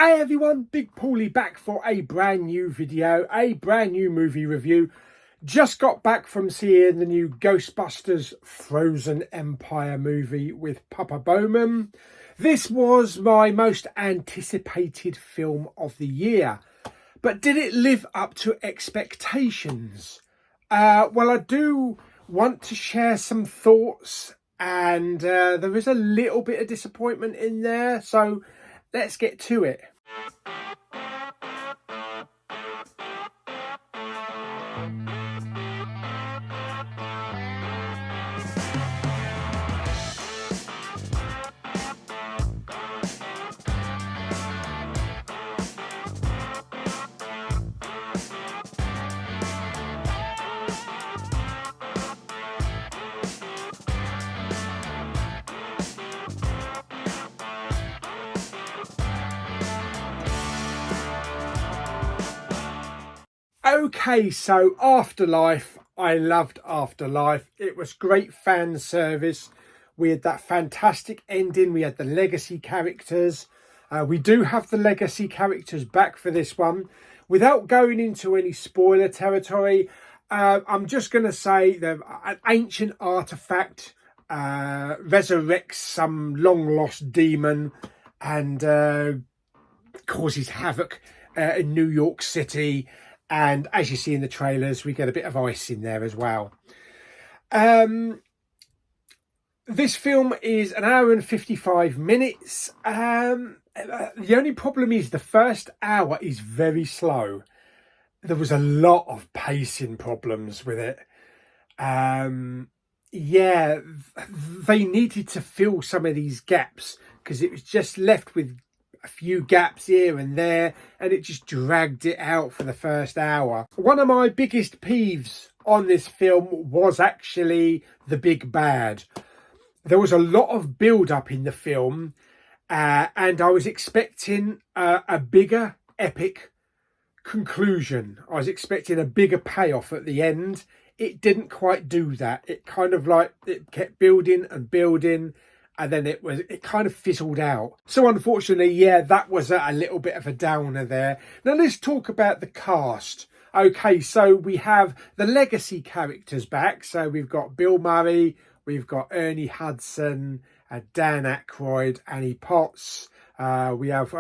Hey everyone, Big Pauly back for a brand new video, a brand new movie review. Just got back from seeing the new Ghostbusters Frozen Empire movie with Papa Bowman. This was my most anticipated film of the year. But did it live up to expectations? Well, I do want to share some thoughts, and there is a little bit of disappointment in there. So let's get to it. Okay, so Afterlife, I loved Afterlife. It was great fan service. We had that fantastic ending. We had the legacy characters. We do have the legacy characters back for this one. Without going into any spoiler territory, I'm just going to say that an ancient artifact resurrects some long-lost demon and causes havoc in New York City. And as you see in the trailers, we get a bit of ice in there as well. This film is an hour and 55 minutes. The only problem is the first hour is very slow. There was a lot of pacing problems with it. Yeah, they needed to fill some of these gaps because it was just left with a few gaps here and there, and it just dragged it out for the first hour. One of my biggest peeves on this film was actually the big bad. There was a lot of build up in the film, and I was expecting a bigger epic conclusion. I was expecting a bigger payoff at the end. It didn't quite do that. It kind of like, it kept building and building, and then it kind of fizzled out. So unfortunately, yeah, that was a little bit of a downer there. Now let's talk about the cast. Okay, so we have the legacy characters back. So we've got Bill Murray, we've got Ernie Hudson, Dan Aykroyd, Annie Potts. We have,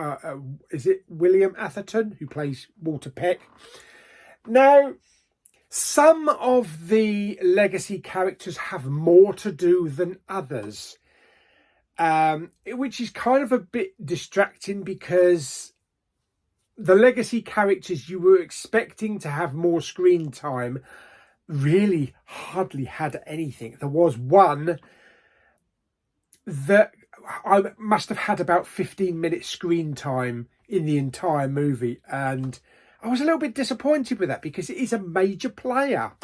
is it William Atherton, who plays Walter Peck? Now, some of the legacy characters have more to do than others. Which is kind of a bit distracting because the legacy characters you were expecting to have more screen time really hardly had anything. There was one that I must have had about 15 minutes screen time in the entire movie, and I was a little bit disappointed with that because it is a major player.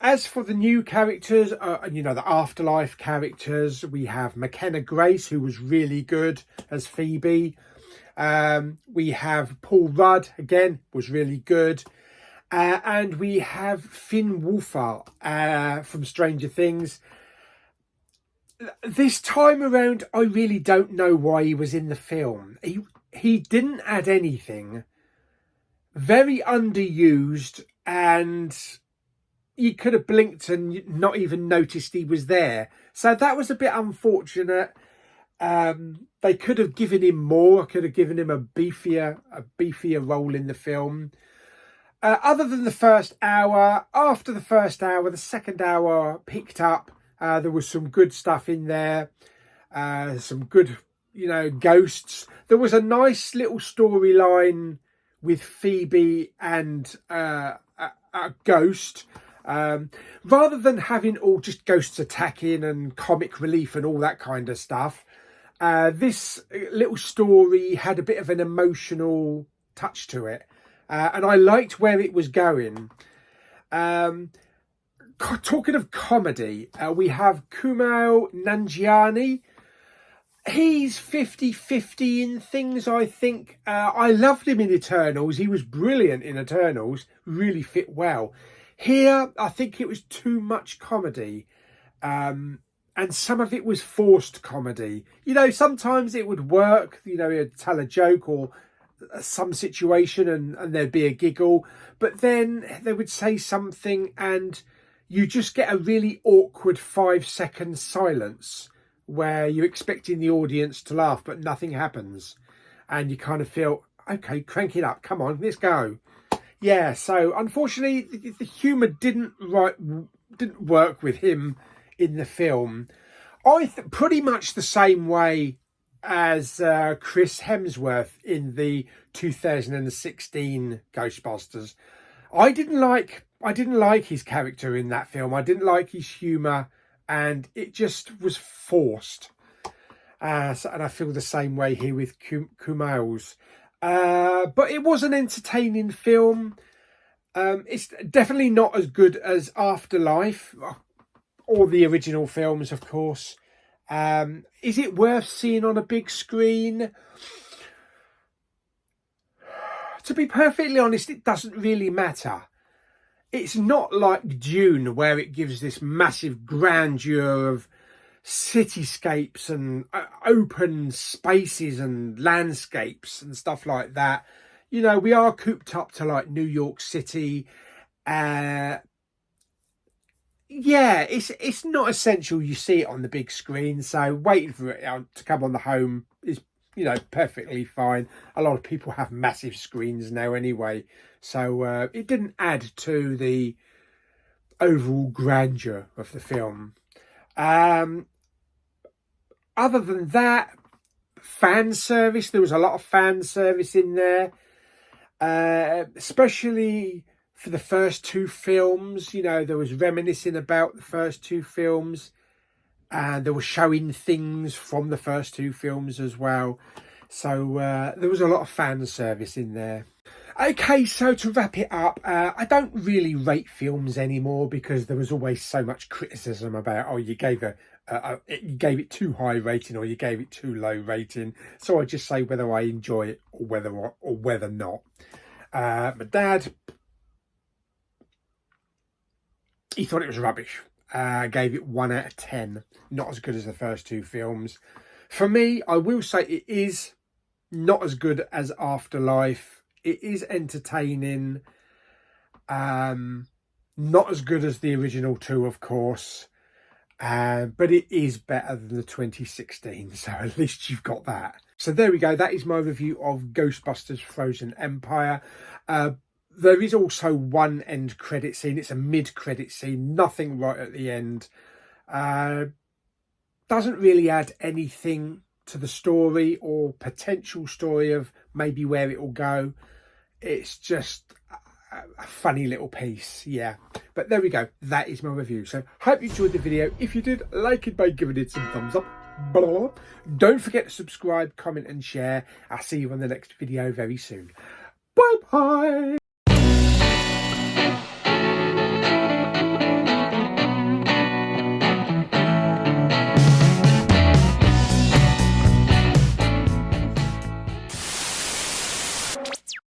As for the new characters, you know, the Afterlife characters, we have McKenna Grace, who was really good as Phoebe. We have Paul Rudd, again, was really good. And we have Finn Wolfhard from Stranger Things. This time around, I really don't know why he was in the film. He didn't add anything. Very underused, and you could have blinked and not even noticed he was there. So that was a bit unfortunate. They could have given him more. Could have given him a beefier role in the film. Other than the first hour, after the first hour, the second hour picked up. There was some good stuff in there. Some good, you know, ghosts. There was a nice little storyline with Phoebe and a ghost. Rather than having all just ghosts attacking and comic relief and all that kind of stuff, this little story had a bit of an emotional touch to it, and I liked where it was going. Talking of comedy, we have Kumail Nanjiani. He's 50-50 in things, I think. I loved him in Eternals. He was brilliant in Eternals, really fit well. Here, I think it was too much comedy. and some of it was forced comedy. You know, sometimes it would work, you know, he'd tell a joke or some situation and there'd be a giggle, but then they would say something and you just get a really awkward 5-second silence where you're expecting the audience to laugh, but nothing happens. And you kind of feel, okay, crank it up. Come on, let's go. Yeah, so unfortunately, the humour didn't work with him in the film. Pretty much the same way as Chris Hemsworth in the 2016 Ghostbusters. I didn't like his character in that film. I didn't like his humour, and it just was forced. And I feel the same way here with Kumail's. But it was an entertaining film. It's definitely not as good as Afterlife or the original films, of course. Is it worth seeing on a big screen? To be perfectly honest, it doesn't really matter. It's not like Dune, where it gives this massive grandeur of cityscapes and open spaces and landscapes and stuff like that. You know, we are cooped up to like New York City. Yeah, it's not essential you see it on the big screen, so waiting for it to come on the home is, you know, perfectly fine. A lot of people have massive screens now anyway, so it didn't add to the overall grandeur of the film. Other than that, fan service, there was a lot of fan service in there, especially for the first two films. You know, there was reminiscing about the first two films, and they were showing things from the first two films as well. So there was a lot of fan service in there. Okay, so to wrap it up, I don't really rate films anymore because there was always so much criticism about, oh, you gave it too high rating or you gave it too low rating. So I just say whether I enjoy it or whether not. My dad, he thought it was rubbish. Gave it 1 out of 10. Not as good as the first two films. For me, I will say it is not as good as Afterlife. It is entertaining. Not as good as the original two, of course. But it is better than the 2016. So at least you've got that. So there we go. That is my review of Ghostbusters Frozen Empire. There is also one end credit scene. It's a mid-credit scene. Nothing right at the end. Doesn't really add anything to the story or potential story of maybe where it will go. It's just a funny little piece. Yeah. But there we go. That is my review. So hope you enjoyed the video. If you did, like it by giving it some thumbs up. Blah, blah, blah. Don't forget to subscribe, comment and share. I'll see you on the next video very soon. Bye bye.